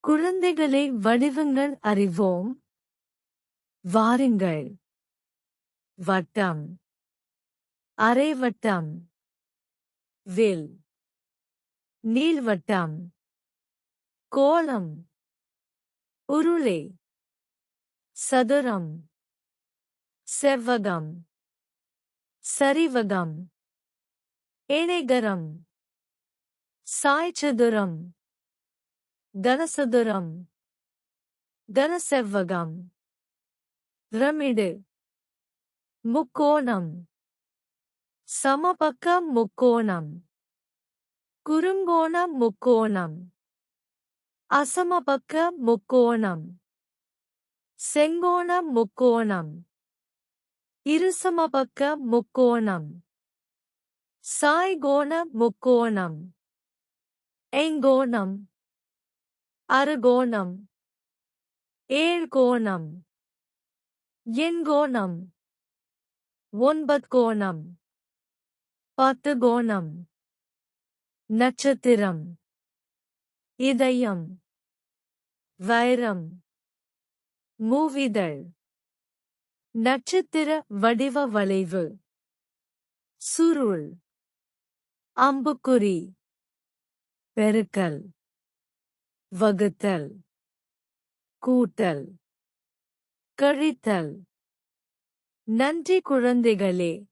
குழந்தைகளை வடிவங்கள் அறிவோம். வாருங்கள். வட்டம், அரைவட்டம், வில், நீள்வட்டம், கோளம், உருளை, சதுரம், செவ்வகம், சரிவகம், இணைகரம், சாய்சதுரம், கனசதுரம், கனசெவ்வகம், பிரமிடு, முக்கோணம், சமபக்க முக்கோணம், குறுங்கோண முக்கோணம், அசமபக்க முக்கோணம், செங்கோண முக்கோணம், இருசமபக்க முக்கோணம், சாய்கோண முக்கோணம், எங்கோணம், அறுகோணம், ஏழ்கோணம், எண்கோணம், ஒன்பத்கோணம், பத்துகோணம், நட்சத்திரம், இதயம், வைரம், மூவிதழ், நட்சத்திர வடிவ வளைவு, சுருள், அம்புக்குறி, பெருக்கல், வகுத்தல், கூட்டல், கழித்தல். நன்றி குழந்தைகளே.